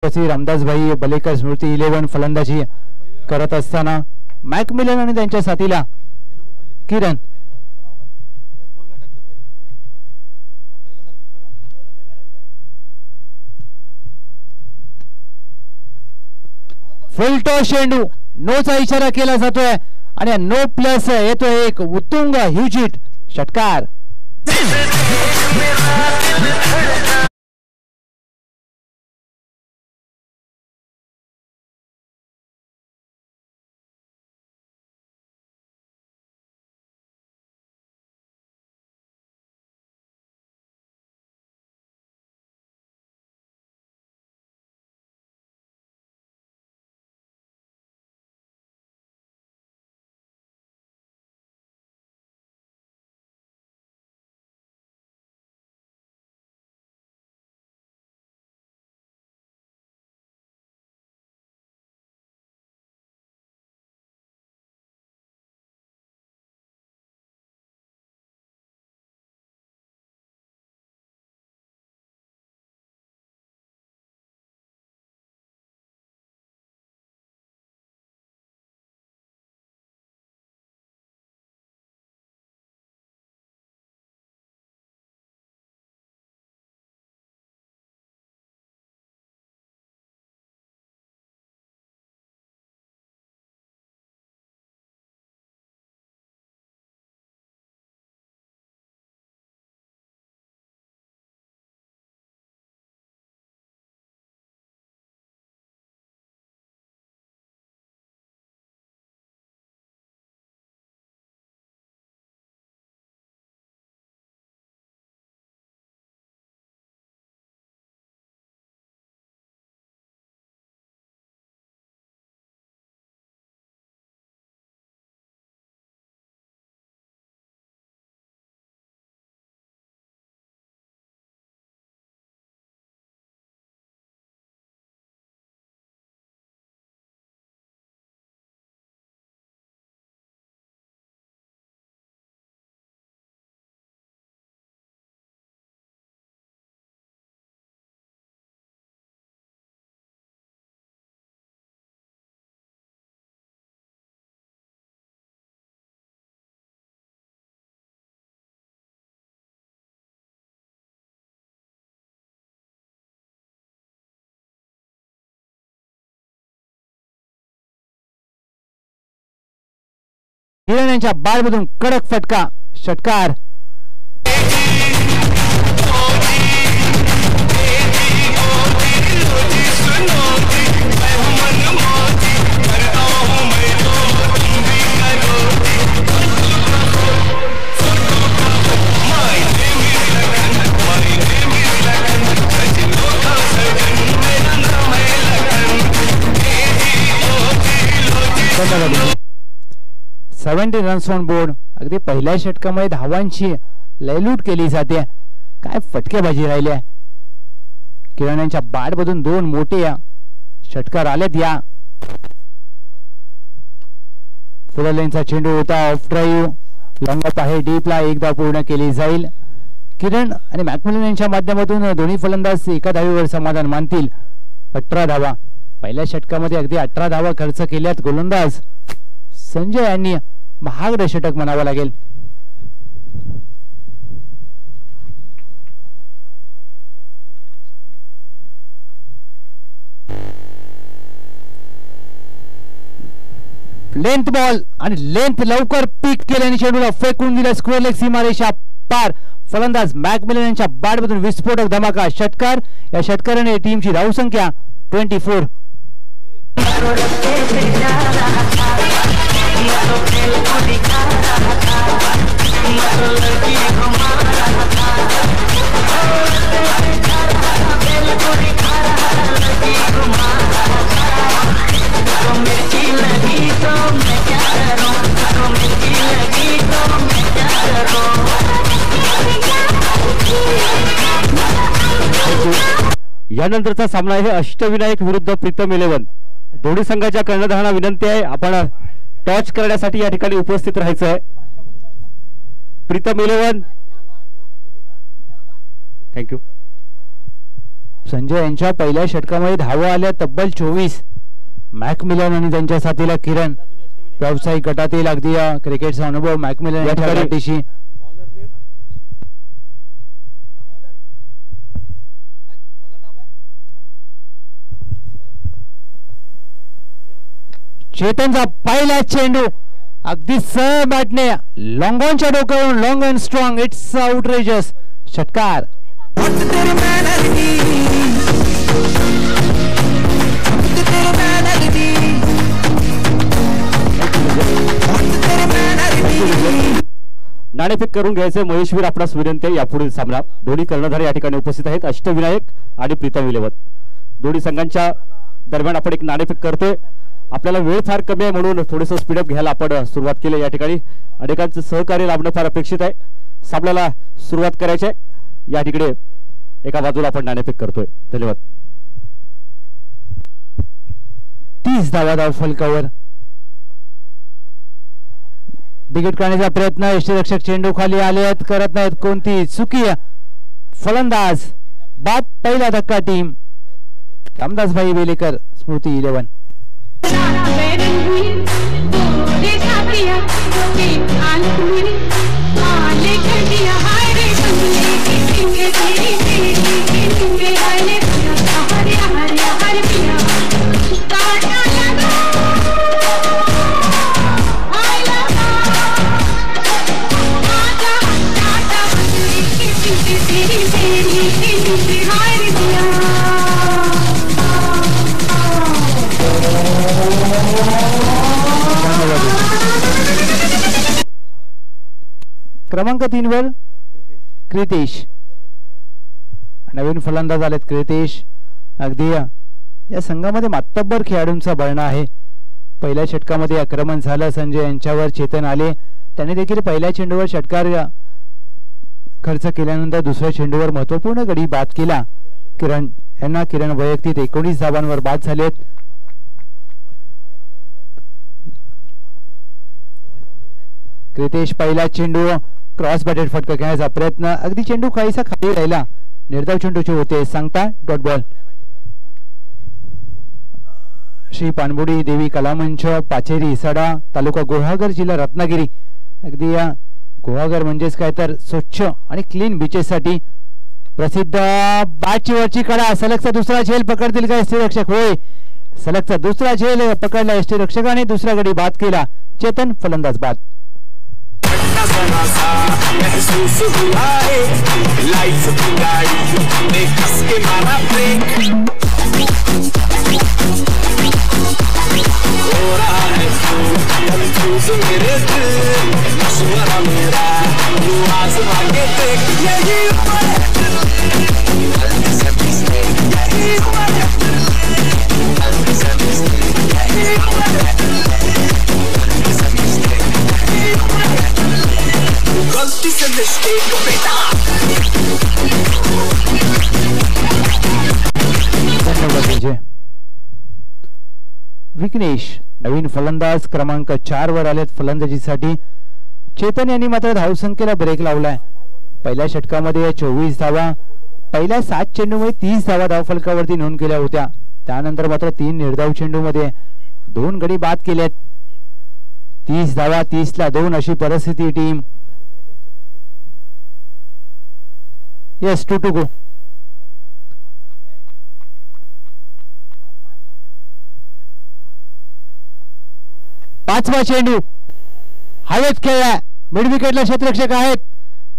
रामदास भाई बलेकर स्मृती 11 फलंदाजी करत असताना मॅकमिलन आणि त्यांच्या साथीला किरण फुलटॉस चेंडू नोचा इशारा केला जातोय आणि नो प्लस येतोय एक उत्तुंग ह्यूज हिट षटकार. किरण यांच्या बॅटमधून कडक फटका षटकार. धन्यवाद. 70 रन्स ऑन बोर्ड. अगदी पहिल्या षटकामध्ये धावांची लयलूट केली जाते. काय फटकेबाजी राहिली आहे. किरण यांच्या बॅटमधून 2 मोठे षटकार आलेत. या पुढे लेनचा चेंडू होता ऑफ ड्राईव्ह लॉंग अप आहे डीपला एकदा पूर्ण केली जाईल. किरण आणि मॅकमिलन यांच्या माध्यमातून दोन्ही फलंदाज एका धावेवर समाधान मानतील. 18 धावा पहिल्या षटकामध्ये अगदी 18 धावा खर्च केल्यात. गोलंदाज संजय यांनी महागडं षटक म्हणावं लागेल. लेंथ बॉल आणि लेंथ लवकर पीक केल्याने चेंडूला फेकून दिला स्क्वेअर लेग सीमारेषा पार. फलंदाज मॅकमिलन यांच्या बॅटमधून विस्फोटक धमाका षटकार. या षटकाराने टीमची धावसंख्या 24. यानंतरचा सामना आहे अष्टविनायक विरुद्ध प्रीतम 11. दोन्ही संघाच्या कर्णधारांना विनंती आहे आपण टॉच करण्यासाठी या ठिकाणी उपस्थित राहायचं आहे. प्रीतम 11 थँक्यू. संजय यांच्या पहिल्या षटकामध्ये धावा आल्या तब्बल 24. मॅकमिलन आणि त्यांच्या साथीला किरण. व्यावसायिक गटातील अगदी क्रिकेटचा अनुभव मॅकमिलन यांच्या गाठीशी. चेतनचा पहिला चेंडू अगदी सरळ बॅटने लॉंगॉनच्या डोक्यावरून लॉंग अँड स्ट्रॉंग. इट्स आउटरेजस. षटकार. नाणेफेक करून घ्यायचे महेशवीर आपणास विनंती आहे. यापुढील सामना दोन्ही कर्णधार या ठिकाणी उपस्थित आहेत. अष्टविनायक आणि प्रीतम इलेवन. दोन्ही संघांच्या दरम्यान आपण एक नाणेफेक करतोय. आपल्याला वेळ फार कमी आहे म्हणून थोडंसं स्पीडअप घ्यायला आपण सुरुवात केली. या ठिकाणी अनेकांचं सहकार्य लाभणं फार अपेक्षित आहे. सामन्याला सुरुवात करायची आहे. या ठिकाणी एका बाजूला आपण नाणेफेक करतोय. धन्यवाद. 30 धावा धाव फलकावर. बिगेट करण्याचा प्रयत्न. यष्टीरक्षक चेंडू खाली आले आहेत. करत नाहीत कोणती चुकी. फलंदाज बाद. पहिला धक्का टीम. रामदासभाई वेलेकर स्मृती 11. क्रमांक 3 वर क्रितेश. नवीन फलंदाज आलेत क्रितेश. अगदी या संघामध्ये मातब्बर खेळाडूंचा बळणा आहे. पहिल्या षटकामध्ये आक्रमण झालं. संजय यांच्यावर चेतन आले. त्यांनी देखील पहिल्या चेंडूवर षटकार खर्च केल्यानंतर दुसऱ्या चेंडूवर महत्वपूर्ण गडी बाद केला. किरण वैयक्तिक 19 धावांवर बाद झालेत. क्रितेश पहिला चेंडू क्रॉस बॅटेड फटका खेळण्याचा प्रयत्न. अगदी चेंडू काहीसा खाली राहिला. निर्धाव चेंडूचे होते. सांगता डॉट बॉल. श्री पानबुडी देवी कलामंच पाचेरी सडा तालुका गुहागर जिल्हा रत्नागिरी. अगदी या गुहागर म्हणजेच काय तर स्वच्छ आणि क्लीन बीचेससाठी प्रसिद्ध. बॅटची वरची कडा. सलगचा दुसरा झेल पकडतील का यष्टीरक्षक? होय, सलगचा दुसरा झेल पकडला यष्टीरक्षकाने. दुसरा गडी बाद केला. चेतन फलंदाज बाद. महसूस हुआ है लाइफ की गाड़ी ने कस के मारा ब्रेक. हो रहा है कंफ्यूज मेरे दिल. मशवरा मेरा तू आजमा के देख. यही उम्र है. यही उम्र है. यही उम्र है. गलती से मिस्टेक बेटा. विघ्नेश नवीन फलंदाज क्रमांक 4 वर आलेत फलंदाजीसाठी. चेतन यांनी मात्र धावसंख्येला ब्रेक लावलाय. पहिल्या षटकामध्ये 24 धावा. पहिल्या 7 चेंडूमध्ये 30 धावा धावफलकावरती नोंद केल्या होत्या. त्यानंतर मात्र 3 निर्धाव चेंडूमध्ये 2 गडी बाद केलेत. 30 धावा 30 ला 2 अशी परिस्थिती टीम. Yes 2 to go. पाचवा चेंडू हवेत खेळला. मिड विकेटला क्षेत्ररक्षक आहेत.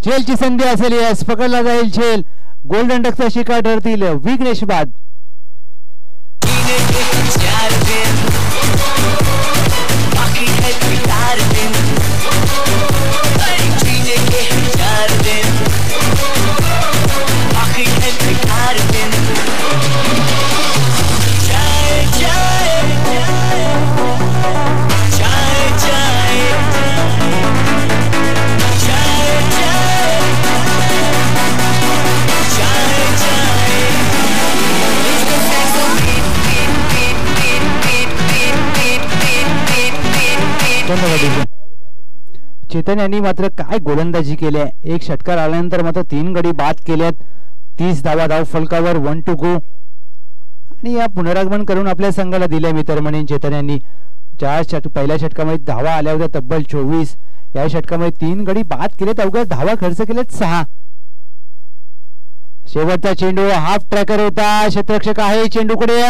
झेलची संधी असेल. येस पकडला जाईल झेल. गोल्डन डकचा शिकार ठरतील. विघ्नेश बाद. चेतन यांनी मात्र काय गोलंदाजी केली आहे. एक षटकार आल्यानंतर मात्र 3 गडी बाद केलेत. 30 धावा धाव फलकावर 1 to go. आणि या पुनरागमन करून आपल्या संघाला दिले मित्रमणी चेतन यांनी. पहिल्या षटकामध्ये धावा आल्या होत्या तब्बल 24. या षटकामध्ये 3 गडी बाद केलेत, अवघ्या धावा खर्च केलेत 6. शेवटचा चेंडू हाफ ट्रॅकर होता, क्षेत्ररक्षक आहे चेंडूकडे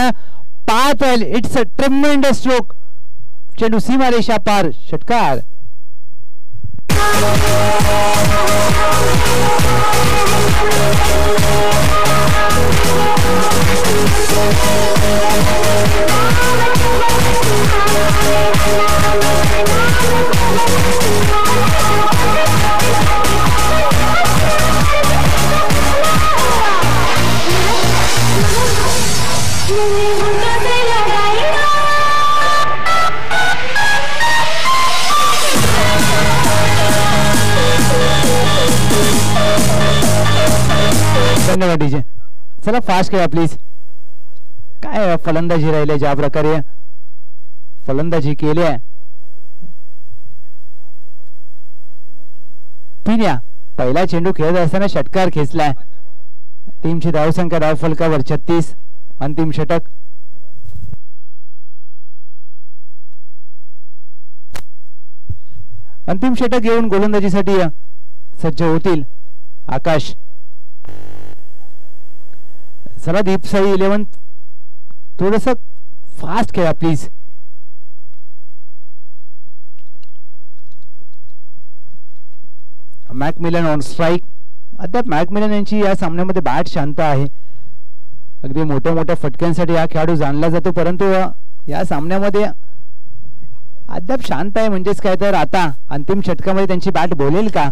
पाहत आहे. इट्स अ ट्रेमेंडस स्ट्रोक, चेंडू सीमारेषा पार, षटकार. धन्यवाद डीजे. चला फास्ट खेळा प्लीज. काय फलंदाजी राहिले, ज्या प्रकारे फलंदाजी केली आहे. पिन्या पहिला चेंडू खेळत असताना षटकार खेचलाय. टीमची धावसंख्या धाव फलकावर 36. अंतिम षटक. अंतिम षटक घेऊन गोलंदाजीसाठी सज्ज होतील आकाश. चला दीपसाई 11 थोडस फास्ट खेळा प्लीज. Macmillan on strike. अद्याप मॅकमिलन यांची या सामन्यामध्ये बॅट शांत आहे. अगदी मोठ्या मोठ्या फटक्यांसाठी हा खेळाडू जाणला जातो, परंतु या सामन्यामध्ये अद्याप शांत आहे. म्हणजेच काय तर आता अंतिम षटकामध्ये त्यांची बॅट बोलेल का?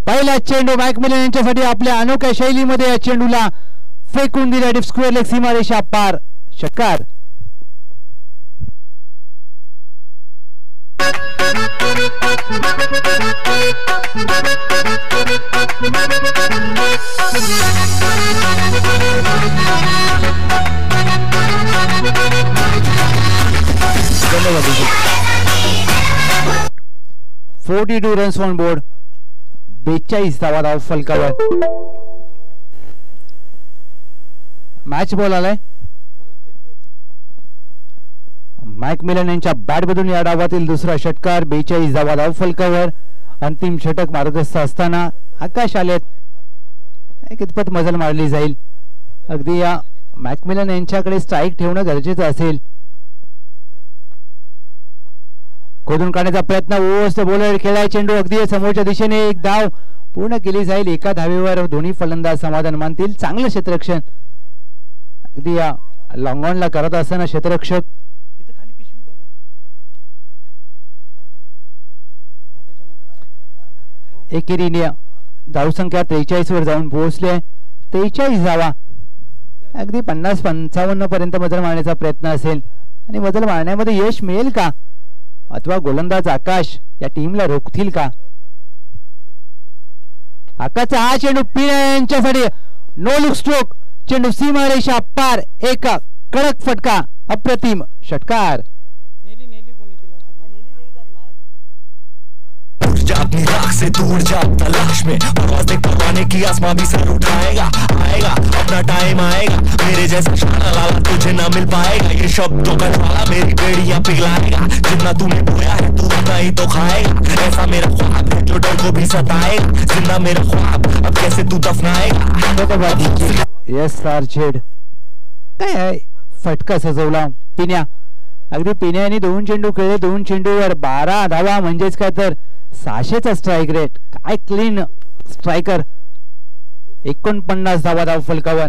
पहिला चेंडू मॅकमिलन यांच्यासाठी आपल्या अनोख्या शैलीमध्ये या चेंडूला फेकून दिला डीप स्क्वेअर लेग, सीमारेषा पार, षटकार. धन्यवाद. 42 रन्स ऑन बोर्ड, 42 धावा धाव फलकावर. मॅच बॉल आलाय. मॅकमिलन यांच्या बॅटमधून या डावातील दुसरा षटकार. 42 धावा धाव फलकावर. अंतिम षटक मार्गस्थ असताना आकाश आलेत. कितपत मजल मारली जाईल. अगदी या मॅकमिलन यांच्याकडे स्ट्राईक ठेवणं गरजेचं असेल. खोदून काढण्याचा प्रयत्न, ओस्ट बॉलर खेळाय चेंडू अगदी समोरच्या दिशेने. एक धाव पूर्ण केली जाईल. एका धावेवर दोन्ही फलंदाज समाधान मानतील. चांगलं क्षेत्ररक्षण अगदी या लॉंग ऑनला करत असताना क्षेत्ररक्षक एकेरीने धावसंख्या 43 वर जाऊन पोहोचले. 43 धावा. अगदी 50-55 पर्यंत मजल मारण्याचा प्रयत्न असेल आणि मजल मारण्यामध्ये यश मिळेल का, अथवा गोलंदाज आकाश या टीमला रोखतील का? आकाशचा हा चेंडू पिण्यासाठी नो लुक स्ट्रोक, चेंडू सीमारेषा पार, एक कडक फटका, अप्रतिम षटकार. अपनी राख से दूर जा तलाश में परवाज़ें करवाने की आसमां भी सर उठाएगा. आएगा अपना टाइम आएगा, मेरे जैसा शाना लाला तुझे ना मिल पाएगा. ये शब्दों का ज्वाला मेरी बेड़ियां पिघलाएगा. जितना तूने बोया है तू उतना ही तो खाएगा. ऐसा मेरा ख्वाब है जो डर को भी सताएगा. जिंदा मेरा ख्वाब अब कैसे तू दफनाएगा. यस सर छेड काय आहे फटका सजवला पिन्या. अगदी पिन्याने 2 चेंडू खेळले. 2 चेंडूवर 12 धावा, म्हणजेच काय तर 600चा स्ट्राईक रेट. काय क्लीन स्ट्रायकर. 49 धावा धाव फलकावर.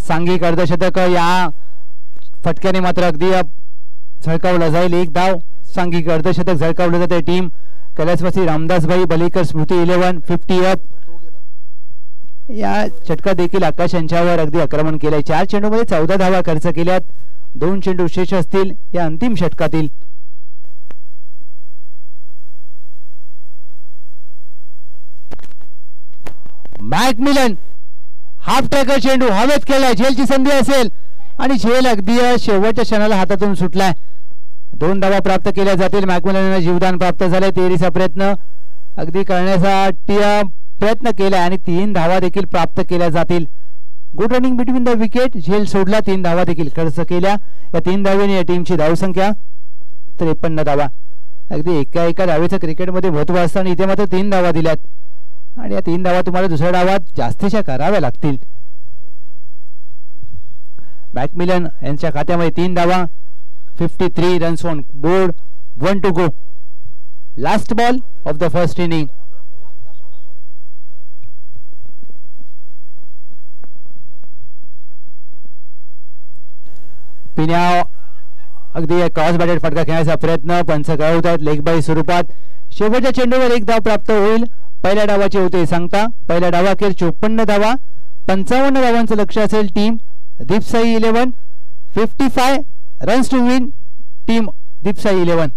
सांघिक अर्धशतक या फटक्याने मात्र अगदी झळकावला जाईल. 1 धाव. सांघिक अर्धशतक झळकावलं जाते. टीम कैलासवासी रामदासभाई बलेकर स्मृती 11 50 अप. या षटकात देखील आकाश यांच्यावर अगदी आक्रमण केलंय. 4 चेंडूमध्ये 14 धावा खर्च केल्यात. 2 चेंडू शेष असतील या अंतिम षटकातील. मॅकमिलन हाफ ट्रॅकर चेंडू हवेत केलाय. झेलची संधी असेल आणि झेल अगदी शेवटच्या क्षणाला हातातून सुटलाय. 2 धावा प्राप्त केल्या जातील. मॅकमिलनला जीवदान प्राप्त झाले. तेरीचा प्रयत्न अगदी करण्यासाठी प्रयत्न केला आणि 3 धावा देखील प्राप्त केल्या जातील. Good running between the wicket. झेल सोडला. 3 धावा देखील खर्च केल्या. या 3 धावेने या टीमची धावसंख्या 53 धावा. अगदी एका धावेचं क्रिकेटमध्ये महत्व असतं आणि इथे मात्र 3 धावा दिल्यात आणि या 3 धावा तुम्हाला दुसऱ्या डावात जास्तीच्या कराव्या लागतील. मॅकमिलन यांच्या खात्यामध्ये 3 धावा. 53 runs on board. 1 to go. Last ball of the first inning. Pinya अगदी क्रॉस बॅटेड फटका खेळण्याचा प्रयत्न. पंच कळवत आहेत लेग बाय स्वरूपात. शेवटच्या चेंडूवर 1 धाव प्राप्त होईल. पहिल्या डावाचे होते सांगता. पहिल्या डावाखेर 54 धावा. 55 धावांचं लक्ष असेल team Deepsai 11. 55 runs to win team Deepsai 11.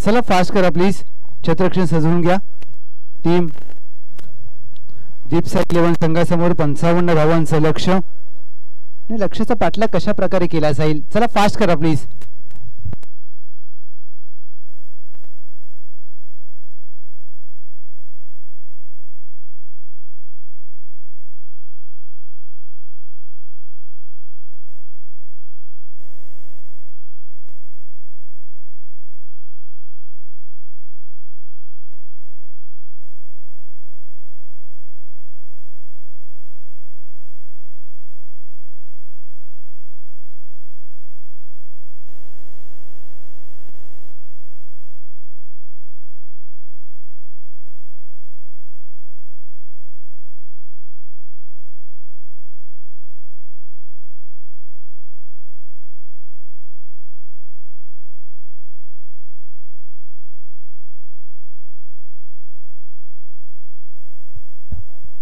चला फास्ट करा प्लीज. क्षेत्ररक्षण सजवून घ्या. टीम दीपसाई 11 संघासमोर 55 धावांचं लक्ष. लक्ष्याचा पाठलाग कशा प्रकारे केला जाईल. चला फास्ट करा प्लीज.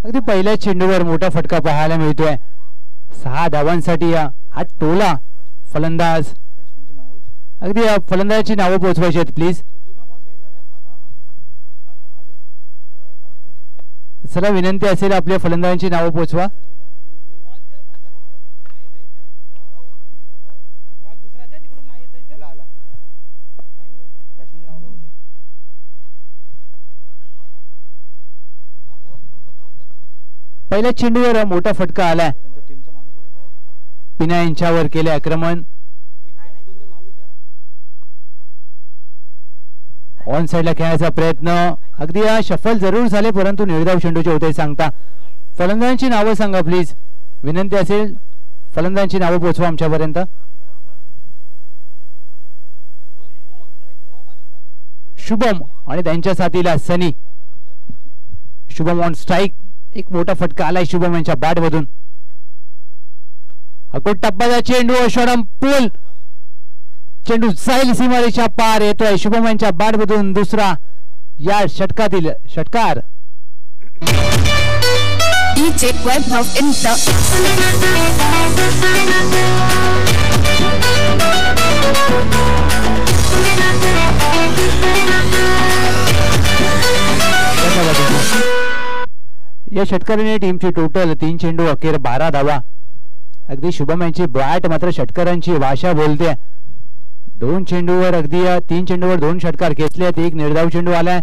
अगदी पहिल्याच चेंडूवर मोठा फटका पाहायला मिळतोय. 6 धावांसाठी हा टोला फलंदाज. अगदी फलंदाजाची नावं पोहोचवायची आहेत प्लीज. चला विनंती असेल आपल्या फलंदाजांची नावं पोहोचवा. पहिल्या चेंडूवर मोठा फटका आलाय. पिना यांच्यावर केले आक्रमण. ऑन साइडला खेळायचा प्रयत्न. अगदी शफल जरूर झाले परंतु निर्धाव चेंडूचे होते सांगता. फलंदाजांची नावं सांगा प्लीज. विनंती असेल फलंदाजांची नावं पोहोचवा आमच्यापर्यंत. शुभम आणि त्यांच्या साथीला सनी. Shubham on strike. एक मोठा फटका आलाय शुभम यांच्या बॅट मधून. अकोट टप्प्याचा चेंडू अश्वरम पूल. चेंडू जाईल सीमारेषा पार. येतोय शुभम यांच्या बॅट मधून दुसरा या षटकातील षटकार. DJ Webhouse in the या षटकाराने टीमची टोटल 3 चेंडू अखेर 12 धावा. अगदी शुभम यांची बॅट मात्र षटकारांची भाषा बोलते. 2 चेंडूवर अगदी 3 चेंडूवर 2 षटकार घेतले आहेत. एक निर्धाव चेंडू आलाय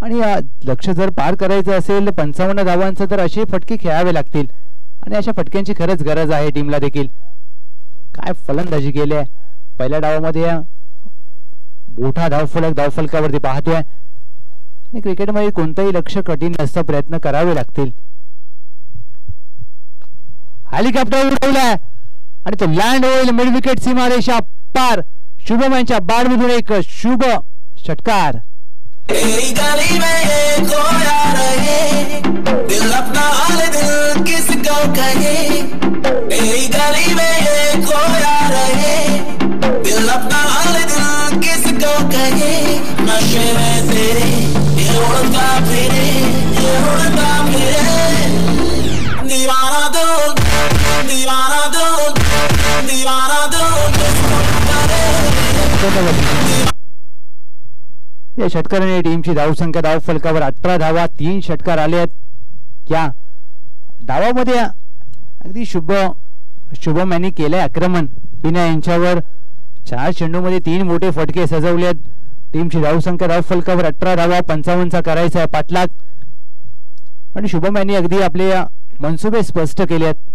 आणि लक्ष जर पार करायचं असेल 55 धावांचं तर असे फटके खेळावे लागतील आणि अशा फटक्यांची खरंच गरज आहे टीमला देखील. काय फलंदाजी केली आहे. पहिल्या डावामध्ये मोठा धावफलकावरती पाहतोय आणि क्रिकेटमध्ये कोणतंही लक्ष कठीण नसतं. प्रयत्न करावे लागतील. हेलिकॉप्टर उडवलाय आणि तो लँड होईल मिड विकेट सीमारेषा पार. शुभम यांच्या बॅटमधून एक शुभ षटकार. तेरी गली में ये खोया रहे, दिल अपना हाल दिल किसको कहे. तेरी गली में ये खोया रहे, दिल अपना हाल दिल किसको कहे. नशे में तेरे ये उड़ता फिरे, ये उड़ता फिरे. दीवाना दो, दीवाना दो, दीवाना दो किसको करे. या षटकाराने टीमची धावसंख्या धावफलकावर 18 धावा. 3 षटकार आले आहेत. या डावामध्ये अगदी शुभम यांनी केलंय आक्रमण. पिना यांच्यावर 4 चेंडूमध्ये 3 मोठे फटके सजवले आहेत. टीमची धावसंख्या धावफलकावर 18 धावा. 55चा करायचा आहे पाठलाग आणि शुभम यांनी अगदी आपले मनसुबे स्पष्ट केले आहेत.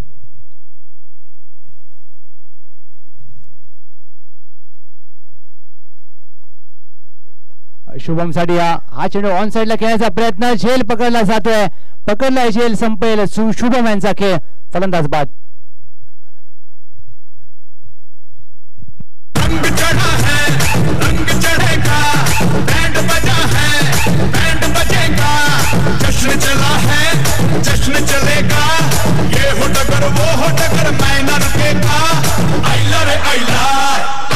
शुभम साठी हा चेंडू ऑन साइडला खेळायचा प्रयत्न. झेल पकडला जातोय. पकडलाय झेल. संपेल शुभम यांचा खेळ. फलंदाज बाद. रंग चढ़ा है, रंग चढ़ेगा, बैंड बजा है, बैंड बजेगा. जश्न चला है, जश्न चलेगा. ये हो टगर वो हो टगर मैं न रुकेगा. आइला रे आइला,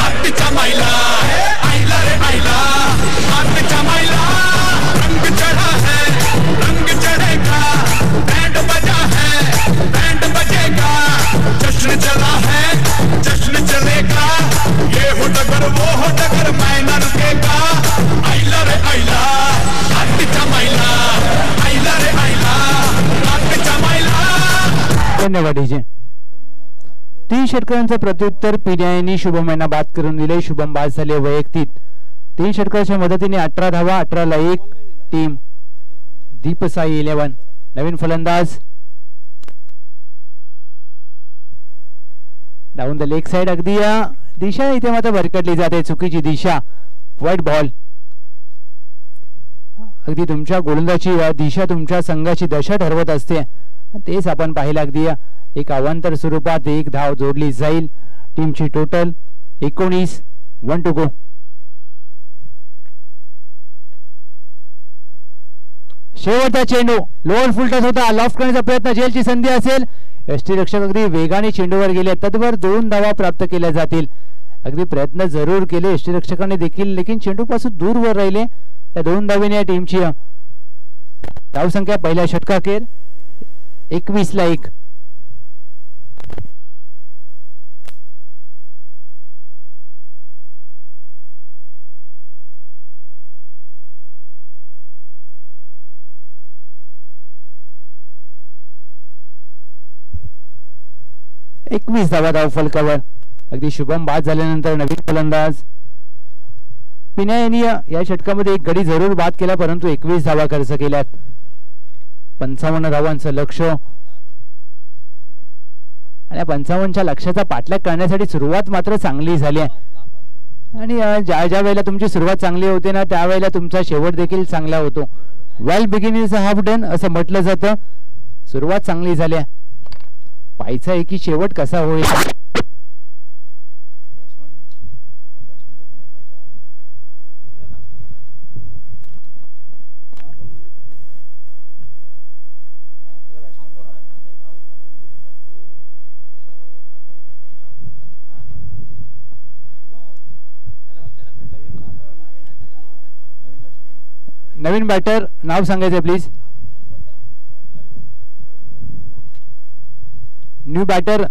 आत्मिचा माइला. आइला रे आइला, आत्मिचा माइला. रंग चढ़ा है, रंग चढ़ेगा, बैंड बजा है, बैंड बजेगा. जश्न चला है, जश्न चलेगा. ये हो टगर वो हो टगर मैं न रुकेगा. आइला रे आइला, आत्मिचा माइला. आइला रे आइला, आत्मिचा माइला. धन्यवाद डीजे. 3 षटकारांचं प्रत्युत्तर पिना यांनी शुभम यांना बाद करून दिले. शुभम बाद झाले वैयक्तिक. 3 षटकाराच्या मदतीने 18 धावा. 18ला 1. टीम दीपसाई 11. नवीन फलंदाज डाऊन द लेग साइड. अगदी दिशा इथे मात्र भरकटली जाते. चुकीची दिशा. White ball. अगदी तुमच्या गोलंदाजी दिशा तुमच्या संघाची दशा ठरवत असते. तेच आपण पाहिलं. अगदी एक अवांतर स्वरूपात 1 धाव जोडली जाईल. टीमची टोटल 19. 1 to go. शेवटचा चेंडू लोअर फुल टच होता. लॉफ्ट करण्याचा प्रयत्न. झेलची संधी असेल. यष्टीरक्षक अगदी वेगाने चेंडूवर गेले. तत्वर 2 धावा प्राप्त केल्या जातील. अगदी प्रयत्न जरूर केले यष्टीरक्षकाने देखील लेकिन चेंडू पासून दूर वर राहिले. त्या 2 धावेने या टीमची धावसंख्या पहिल्या षटकाखेर 21-1. धावा धाव फलकावर. अगदी शुभम बाद झाल्यानंतर नवीन फलंदाज पिन्या यांनी या षटकामध्ये एक गडी जरूर बाद केला, परंतु 21 धावा खर्च केल्यात. 55 धावांचं लक्ष आणि 55च्या लक्ष्याचा पाठलाग करण्यासाठी सुरुवात मात्र चांगली झाली आहे. आणि ज्या ज्या वेळेला तुमची सुरुवात चांगली होते ना, त्यावेळेला तुमचा शेवट देखील चांगला होतो. Well beginning is half done असं म्हटलं जातं. सुरुवात चांगली झाली आहे, पाहायचं आहे की शेवट कसा होईल. नवीन बॅटर नाव सांगायचं प्लीज. न्यू बॅटर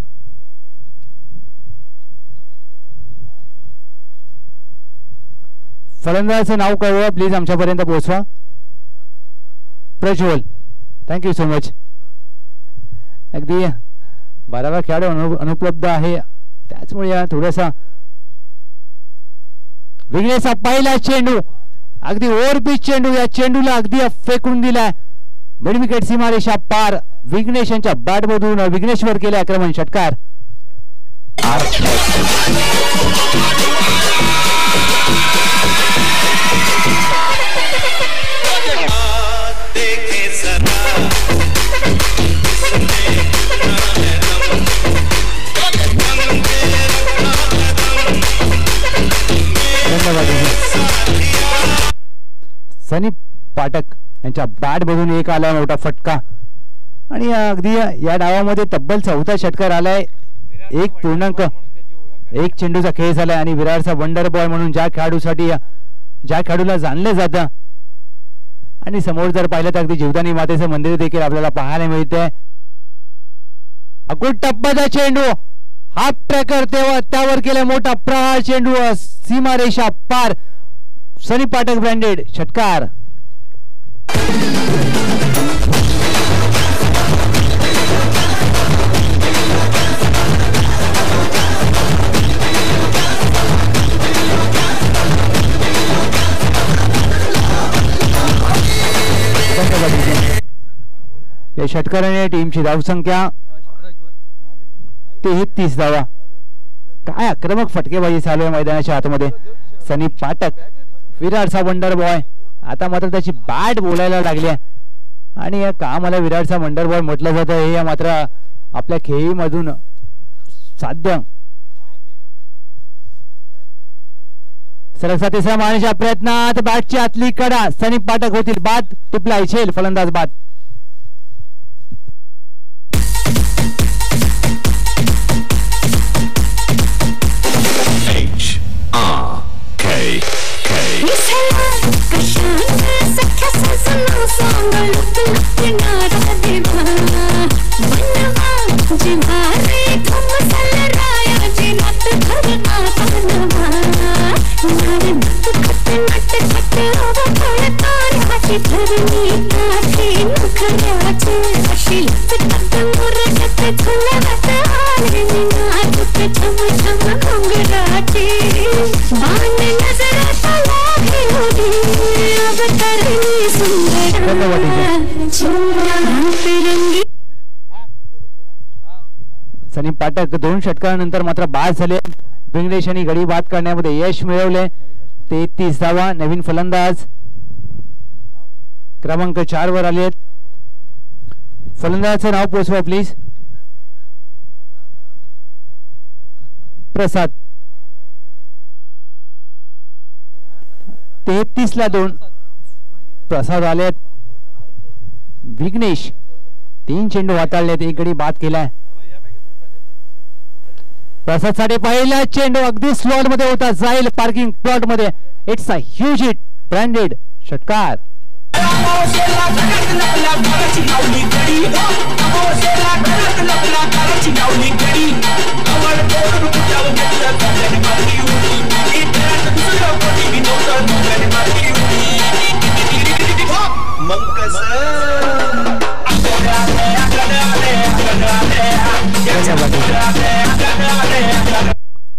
फलंदाजाचं नाव कळवा प्लीज, आमच्यापर्यंत पोहोचवा. Prajwal, thank you so much. अगदी 12वा खेळाडू अनुपलब्ध आहे, त्याचमुळे थोडासा. विघ्नेशचा पहिला चेंडू, अगदी ओव्हरपिच चेंडू, या चेंडूला अगदी फेकून दिलाय. मिडविकेट सीमारेषा पार. विघ्नेश यांच्या बॅट मधून विघ्नेश्वर केले आक्रमण. षटकार. सनी पाठक यांच्या बॅट मधून एक आला मोठा फटका. आणि अगदी या डावामध्ये तब्बल 4था षटकार आलाय. 1 चेंडूचा खेळ झालाय. आणि विरारचा वंडर बॉय म्हणून ज्या खेळाडूला जाणलं जातं, आणि समोर जर पाहिलं तर अगदी जीवदानी मातेचं मंदिर देखील आपल्याला पाहायला मिळतंय. अगदी टप्पाचा चेंडू, हाफ ट्रॅकर त्यावर केला मोठा प्रहार. चेंडू सीमारेषा पार. सनी पाठक ब्रँडेड. षटकार. या षटकाराने टीमची धावसंख्या 33 धावा. काय आक्रमक फटकेबाजी चालू आहे मैदानाच्या आतमध्ये. सनी पाठक, विरारचा वंडर बॉय, आता मात्र त्याची बॅट बोलायला लागली आहे. आणि या का मला विरारचा वंडर बॉय म्हटलं जातं हे मात्र आपल्या खेळीमधून साध्य. सलगचा तिसरा मारण्याच्या प्रयत्नात बॅटची आतली कडा. सनी पाठक होतील बाद. टिपला इचेल फलंदाज बाद. सनी पाठक 2 षटकानंतर मात्र बाद झाले. विघ्नेश यांनी गडी बाद करण्यामध्ये यश मिळवले. 33 धावा. नवीन फलंदाज क्रमांक 4 वर आले. फलंदाजाचं नाव पोचवा प्लीज. प्रसाद. 33-2 प्रसाद आलेत. विघ्नेश 3 चेंडू हाताळलेत, 1 गडी बाद केलाय. प्रसाद साठी पहिला चेंडू अगदी स्लॉट मध्ये होता, जाईल पार्किंग प्लॉट मध्ये. It's a huge hit. Branded. षटकार.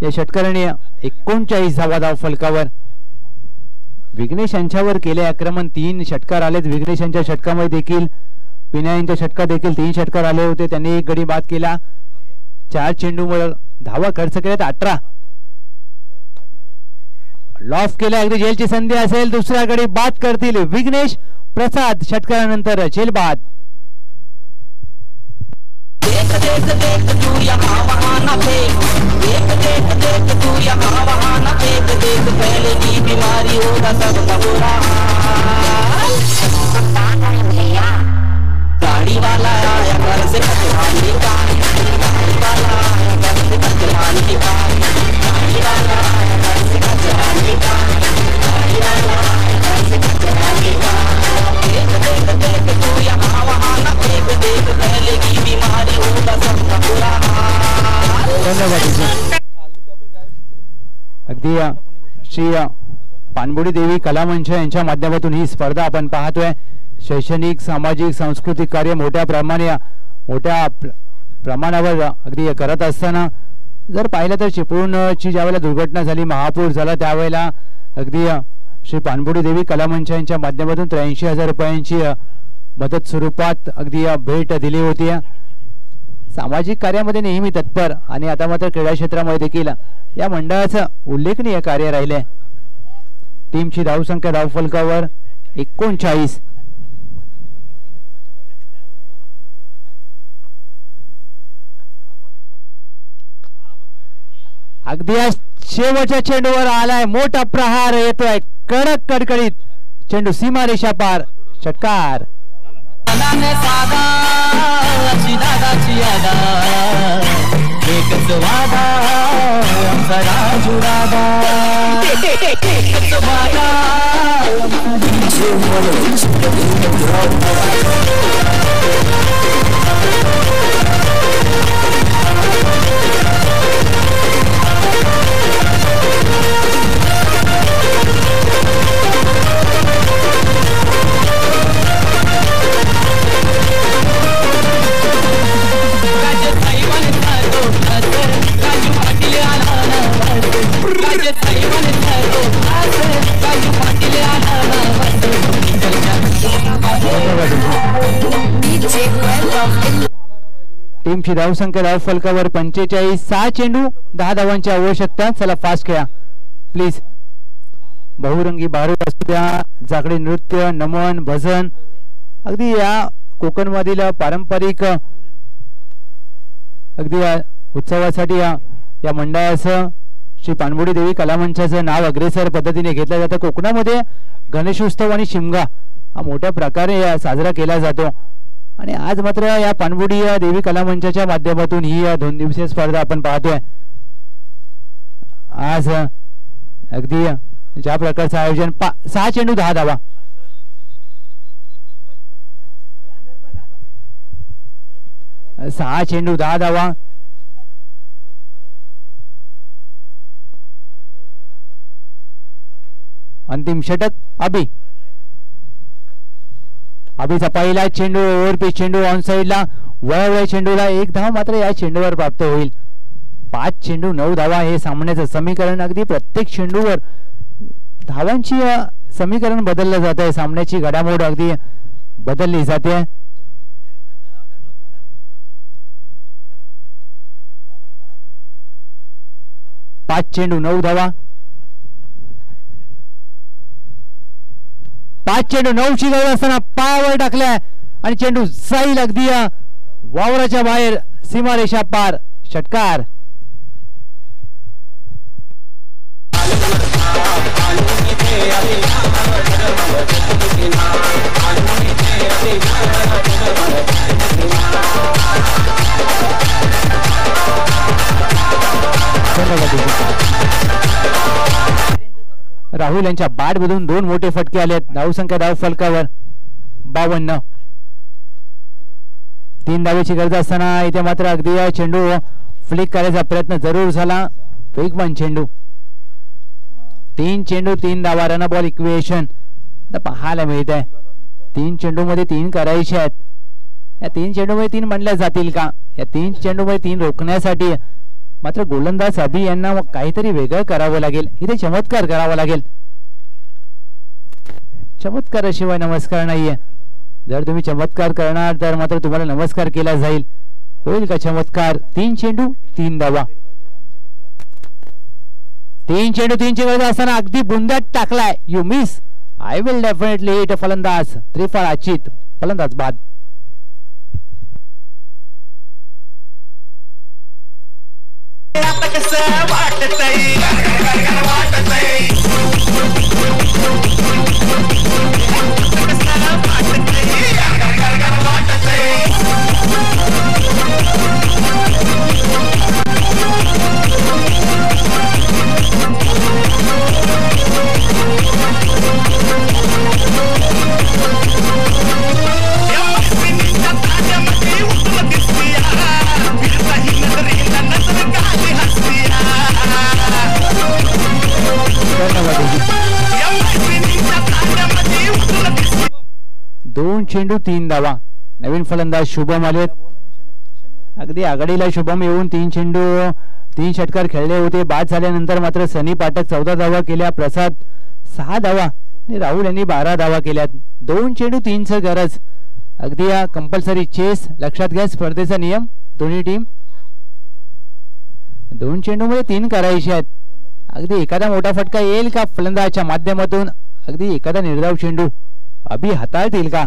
या षटकाराने 39वा धाव फलकावर. विघ्नेश यांच्यावर केले आक्रमण. 3 षटकार आलेत विघ्नेश यांच्या षटकामध्ये देखील. पिना यांच्या षटकात देखील 3 षटकार आले होते. त्यांनी एक गडी बाद केला. 4 चेंडूवर धावा खर्च केल्यात 18. लॉफ केला. अगदी जेलची संधी असेल. दुसरा गडी बाद करतील विघ्नेश. प्रसाद षटकारानंतर जेल बाद. देख देख देख तू यहाँ वहाँ न फेंक, देख देख देख तू यहाँ वहाँ न फेंक, देख पहले की बीमारी होगा सब बुरा. गाड़ी वाला आया घर से कचरा निकाल, गाड़ी वाला आया घर से कचरा निकाल, गाड़ी वाला आया घर से कचरा निकाल, गाड़ी वाला आया घर से कचरा निकाल. देख देख देख तू यहाँ वहाँ न फेंक, देख पहले की बीमारी होगा सबका बुरा. धन्यवाद. अगदी श्री पानबुडी देवी कला मंच यांच्या माध्यमातून ही स्पर्धा आपण पाहतोय. शैक्षणिक सामाजिक सांस्कृतिक कार्य मोठ्या प्रमाणावर अगदी करत असताना जर पाहिलं तर चिपळूणची ज्यावेळेला दुर्घटना झाली, महापूर झाला, त्यावेळेला अगदी श्री पानबुडी देवी कला मंच यांच्या माध्यमातून 83,000 रुपयांची मदत स्वरूपात अगदी भेट दिली होती. सामाजिक कार्यामध्ये नेहमी तत्पर आणि आता मात्र क्रीडा क्षेत्रामध्ये देखील या मंडळाचं उल्लेखनीय कार्य राहिले. टीमची धावसंख्या धावफलकावर 39. अगदी शेवटच्या चेंडूवर आलाय. मोठा प्रहार येतोय. कडक कडकडीत चेंडू सीमारेषा पार. षटकार. टीमची धावसंख्या धावफलकावर 45. 6 चेंडू 10 धावांची आवश्यकता. चला फास्ट खेळा प्लीज. बहुरंगी बारूद असू द्या, जागडी नृत्य, नमन, भजन, अगदी या कोकणमधील पारंपरिक अगदी उत्सवासाठी या मंडळाचं श्री पानबुडी देवी कला मंचाचं नाव अग्रेसर पद्धतीने घेतलं जातं. कोकणामध्ये गणेशोत्सव आणि शिमगा हा मोठ्या प्रकारे साजरा केला जातो आणि आज मात्र या पानबुडी देवी कला मंचाच्या माध्यमातून ही 2 दिवसीय स्पर्धा आपण पाहतोय. आज अगदी ज्या प्रकारचं आयोजन. 6 चेंडू 10 धावा. सहा चेंडू 10 धावा. अंतिम षटक अभिचा पहिला चेंडू ओव्हर पिच चेंडू ऑन साइडला. वळवळ्या चेंडूला 1 धाव मात्र या चेंडूवर प्राप्त होईल. 5 चेंडू 9 धावा हे सामन्याचं समीकरण. अगदी प्रत्येक चेंडूवर धावांची समीकरण बदललं जात आहे. सामन्याची घडामोड अगदी बदलली जाते. पाच चेंडू 9 धावा. 5 चेंडू 9ची गरज असताना पायावर टाकलाय आणि चेंडू साईल अगदी वावराच्या बाहेर सीमारेषा पार. षटकार. राहुल यांच्या बॅट मधून 2 मोठे फटके आलेत. धावसंख्या धाव फलकावर 52. 3 धावेची गरज असताना इथे मात्र अगदी चेंडू फ्लिक करायचा प्रयत्न जरूर झाला. वेगवान चेंडू. 3 चेंडू 3 धावा. रन बॉल इक्वेशन पाहायला मिळत आहे. 3 चेंडू मध्ये 3 करायचे आहेत. या 3 चेंडू मध्ये 3 म्हणल्या जातील का? या 3 चेंडू मध्ये 3 रोखण्यासाठी मात्र गोलंदाज अभि यांना काहीतरी वेगळं करावं लागेल. इथे चमत्कार करावा लागेल. चमत्काराशिवाय नमस्कार नाहीये. जर तुम्ही चमत्कार करणार तर मात्र तुम्हाला नमस्कार केला जाईल. होईल का चमत्कार? 3 चेंडू 3 धावा. 3 चेंडू 3 ची गरज असताना अगदी बुंद्यात टाकलाय. You miss. I will definitely hit. फलंदाज त्रिफळ अचित. फलंदाज बाद. दोन चेंडू 3 धावा. नवीन फलंदाज शुभम आलेत. अगदी आघाडीला शुभम येऊन 3 चेंडू 3 षटकार खेळले होते. बाद झाल्यानंतर मात्र सनी पाठक 14 धावा केल्या. प्रसाद 6 धावा आणि राहुल यांनी 12 धावा केल्यात. 2 चेंडू 3 ची गरज. अगदी या कंपल्सरी चेस लक्षात घ्या. स्पर्धेचा नियम. दोन्ही टीम 2 चेंडू मध्ये 3 करायचे आहेत. अगदी एखादा मोठा फटका येईल का फलंदाजाच्या माध्यमातून? अगदी एखादा निर्धाव चेंडू अभि हाताळतील का?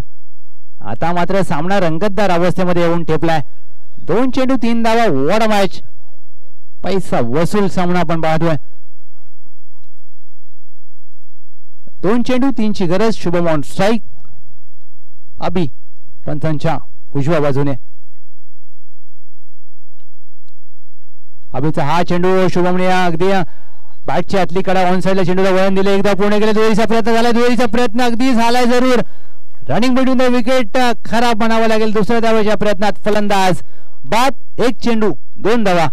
आता मात्र सामना रंगतदार अवस्थेमध्ये येऊन ठेपलाय. 2 चेंडू 3 धावा. What a match. पैसा वसूल सामना आपण पाहतोय. 2 चेंडू 3 ची गरज. Shubham on strike. अभि पंथांच्या उजव्या बाजूने. अभिचा हा चेंडू शुभमने अगदी बॅटच्या आतली कडा ऑन साइडला चेंडूला वळण दिले. एकदा पूर्ण केले. दुहेरीचा प्रयत्न झाला. दुहेरीचा प्रयत्न अगदी झालाय जरूर. रनिंग बिटवीन द विकेट खराब बनावा लागेल. दुसऱ्या धावेच्या प्रयत्नात फलंदाज बाद. 1 चेंडू 2 धावा.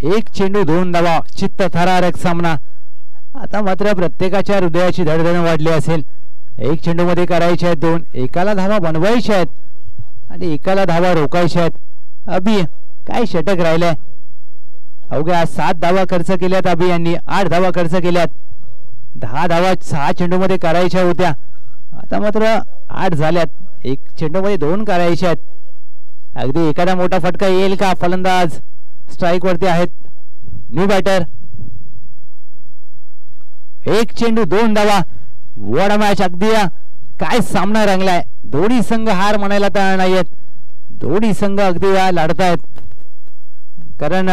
एक चेंडू 2 धावा. चित्त थरारक सामना. आता मात्र प्रत्येकाच्या हृदयाची धडधड वाढली असेल. 1 चेंडू मध्ये करायचे आहेत 2. एकाला धावा बनवायच्या आहेत आणि एकाला धावा रोखायच्या आहेत. अभि काय षटक राहिलंय. अवघ्या 7 धावा खर्च केल्यात अभि यांनी. 8 धावा खर्च केल्यात. 10 धावा 6 चेंडू मध्ये करायच्या होत्या. आता मात्र 8 झाल्यात. 1 चेंडू मध्ये 2 करायच्या आहेत. अगदी एखादा मोठा फटका येईल का? फलंदाज स्ट्राईक वरती आहेत. New batter. 1 चेंडू 2 धावा. What a match. अगदी काय सामना रंगलाय. दोन्ही संघ हार म्हणायला तयार नाहीयेत. दोन्ही संघ अगदी लढतायत. कारण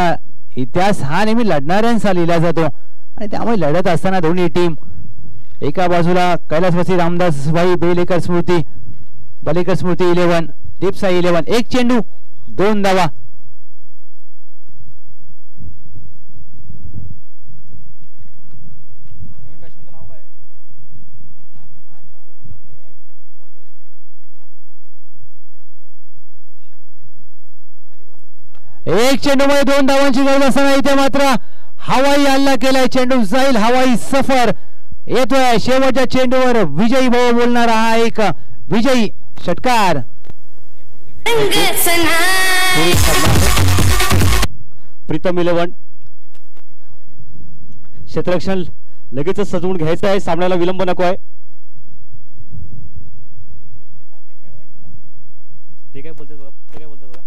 इतिहास हा नेहमी लढणाऱ्यांचा लिहिला जातो आणि त्यामुळे लढत असताना दोन्ही टीम एका बाजूला कैलासवासी रामदास भाई बेलेकर स्मृती 11 दीपसाई 11. 1 चेंडू 2 धावा. एक चेंडू मध्ये 2 धावांची गरज असताना इथे मात्र हवाई हल्ला केलाय. चेंडू जाईल हवाई सफर. येतोय शेवटच्या चेंडूवर विजयी भाऊ बोलणार हा एक विजयी षटकार. प्रीतम 11 क्षेत्ररक्षण लगेचच सजवून घ्यायचं आहे, सामन्याला विलंब नको आहे. ते काय बोलतात बघा, ते काय बोलतात बघा.